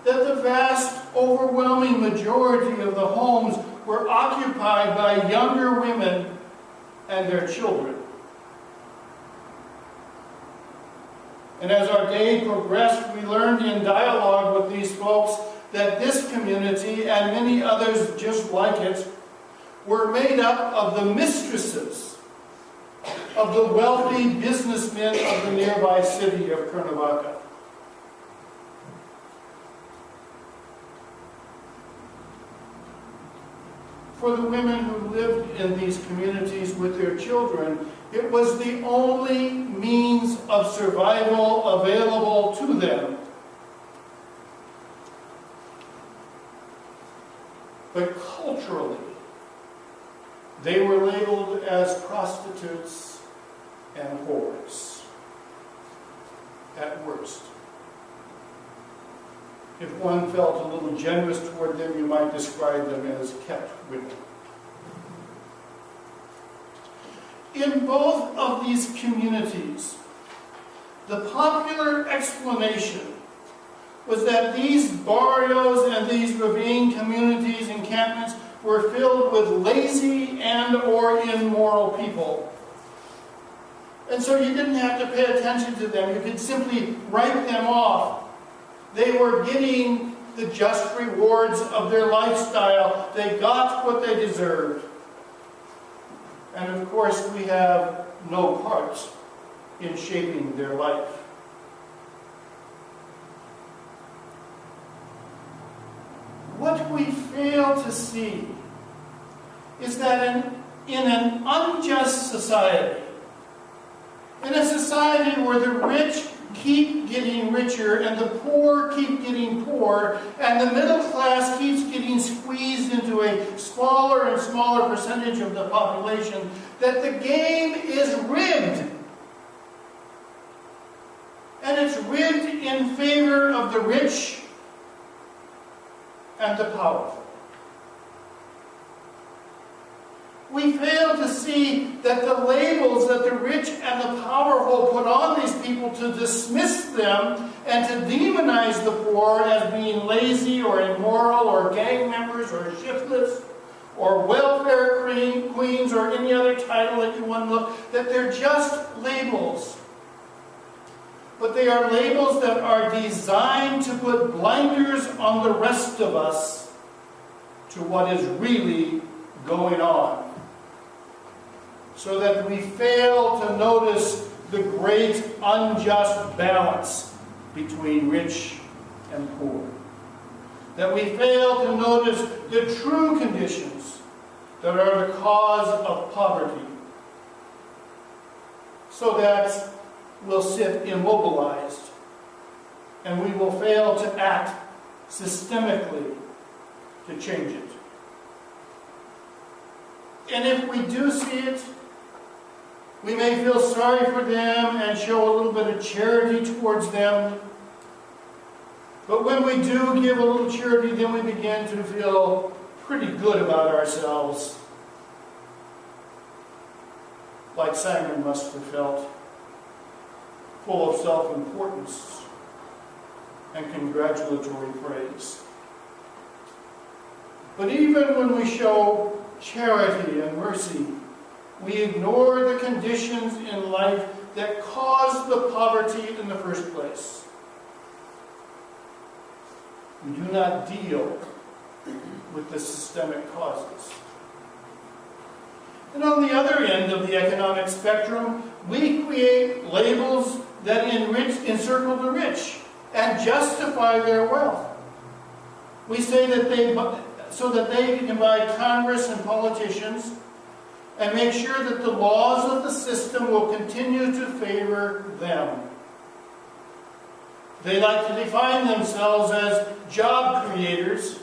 that the vast, overwhelming majority of the homes were occupied by younger women and their children. And as our day progressed, we learned in dialogue with these folks that this community and many others just like it were made up of the mistresses of the wealthy businessmen of the nearby city of Cuernavaca. For the women who lived in these communities with their children, it was the only means of survival available to them. But culturally, they were labeled as prostitutes and whores, at worst. If one felt a little generous toward them, you might describe them as kept women. In both of these communities, the popular explanation was that these barrios and these ravine communities, encampments, were filled with lazy and or immoral people. And so you didn't have to pay attention to them. You could simply write them off. They were getting the just rewards of their lifestyle. They got what they deserved. And of course, we have no part in shaping their life. What we fail to see is that in an unjust society, in a society where the rich keep getting richer and the poor keep getting poorer and the middle class keeps getting squeezed into a smaller and smaller percentage of the population, that the game is rigged. And it's rigged in favor of the rich and the powerful. We fail to see that the labels that the rich and the powerful put on these people to dismiss them and to demonize the poor as being lazy or immoral or gang members or shiftless or welfare queens or any other title that you want to look, that they're just labels. But they are labels that are designed to put blinders on the rest of us to what is really going on, so that we fail to notice the great unjust balance between rich and poor. That we fail to notice the true conditions that are the cause of poverty, so that we'll sit immobilized and we will fail to act systemically to change it. And if we do see it, we may feel sorry for them and show a little bit of charity towards them. But when we do give a little charity, then we begin to feel pretty good about ourselves, like Simon must have felt, full of self-importance and congratulatory praise. But even when we show charity and mercy, we ignore the conditions in life that caused the poverty in the first place. We do not deal with the systemic causes. And on the other end of the economic spectrum, we create labels that encircle the rich and justify their wealth. We say that so that they can buy Congress and politicians and make sure that the laws of the system will continue to favor them. They like to define themselves as job creators,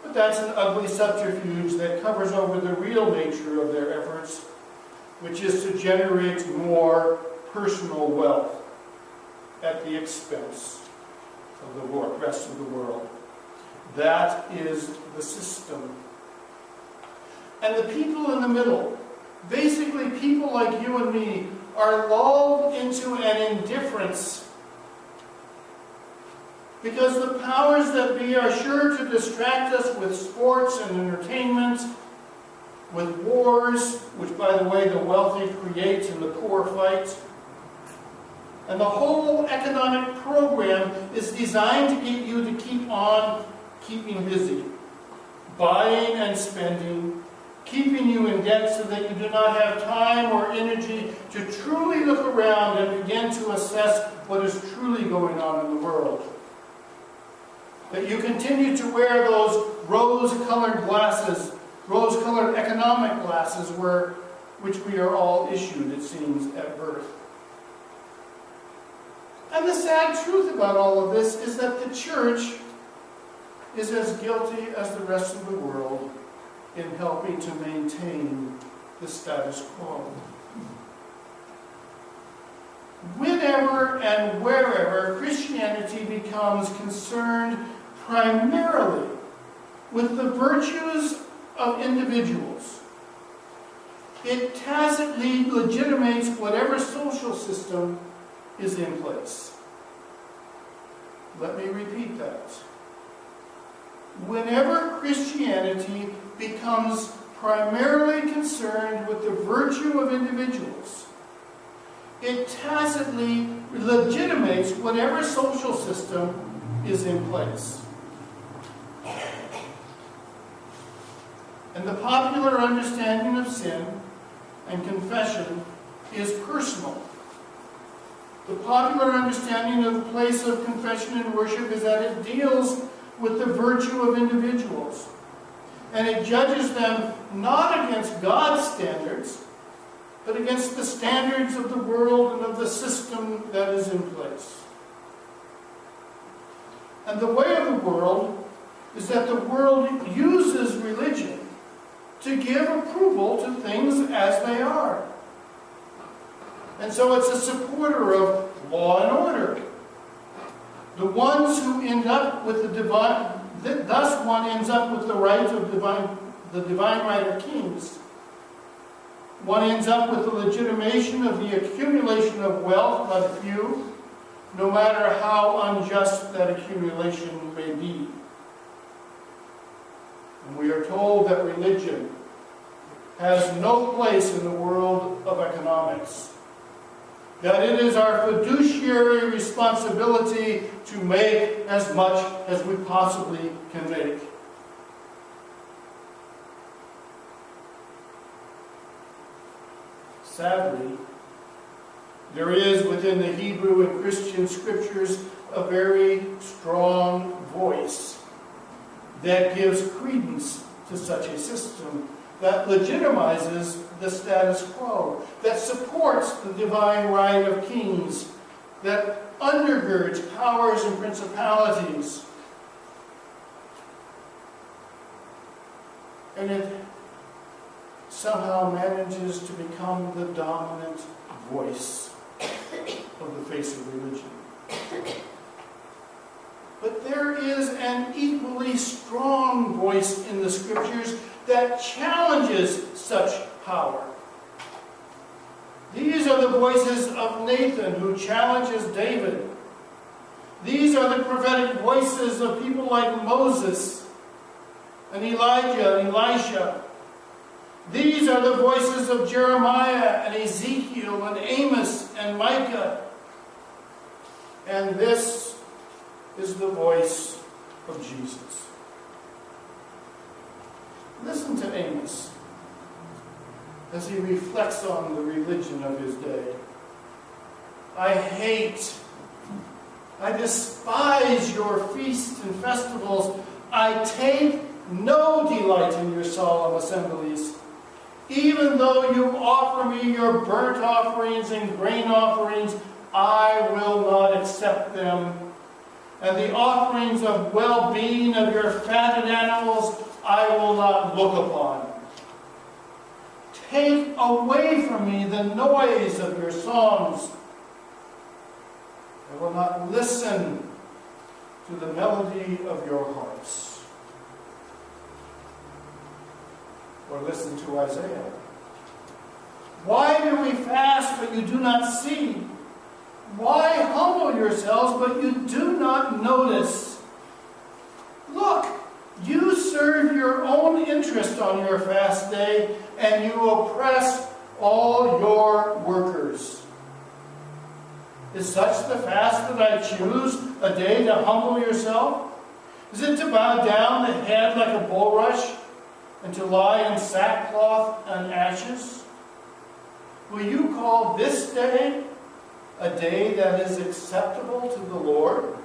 but that's an ugly subterfuge that covers over the real nature of their efforts, which is to generate more personal wealth at the expense of the rest of the world. That is the system. And the people in the middle, basically people like you and me, are lulled into an indifference Because the powers that be are sure to distract us with sports and entertainment, with wars, which, by the way, the wealthy create and the poor fight. And the whole economic program is designed to get you to keep on keeping busy, buying and spending, keeping you in debt so that you do not have time or energy to truly look around and begin to assess what is truly going on in the world. That you continue to wear those rose-colored glasses, rose-colored economic glasses, which we are all issued, it seems, at birth. And the sad truth about all of this is that the church is as guilty as the rest of the world in helping to maintain the status quo. Whenever and wherever Christianity becomes concerned primarily with the virtues of individuals, it tacitly legitimates whatever social system is in place. Let me repeat that. Whenever Christianity becomes primarily concerned with the virtue of individuals, it tacitly legitimates whatever social system is in place. And the popular understanding of sin and confession is personal. The popular understanding of the place of confession and worship is that it deals with the virtue of individuals. And it judges them not against God's standards, but against the standards of the world and of the system that is in place. And the way of the world is that the world uses religion to give approval to things as they are. And so it's a supporter of law and order. The ones who end up with the divine, thus one ends up with the right of the divine right of kings. One ends up with the legitimation of the accumulation of wealth by the few, no matter how unjust that accumulation may be. And we are told that religion has no place in the world of economics. That it is our fiduciary responsibility to make as much as we possibly can make. Sadly, there is within the Hebrew and Christian scriptures a very strong voice that gives credence to such a system, that legitimizes the status quo, that supports the divine right of kings, that undergirds powers and principalities. And it somehow manages to become the dominant voice of the face of religion. But there is an equally strong voice in the scriptures that challenges such power. These are the voices of Nathan, who challenges David. These are the prophetic voices of people like Moses and Elijah and Elisha. These are the voices of Jeremiah and Ezekiel and Amos and Micah. And this is the voice of Jesus. Listen to Amos as he reflects on the religion of his day. I despise your feasts and festivals. I take no delight in your solemn assemblies. Even though you offer me your burnt offerings and grain offerings, I will not accept them. And the offerings of well-being of your fatted animals, I will not look upon. Take away from me the noise of your songs. I will not listen to the melody of your harps. Or listen to Isaiah. Why do we fast, but you do not see? Why humble yourselves, but you do not not notice? Look, you serve your own interest on your fast day, and you oppress all your workers. Is such the fast that I choose, a day to humble yourself? Is it to bow down the head like a bulrush, and to lie in sackcloth and ashes? Will you call this day a day that is acceptable to the Lord?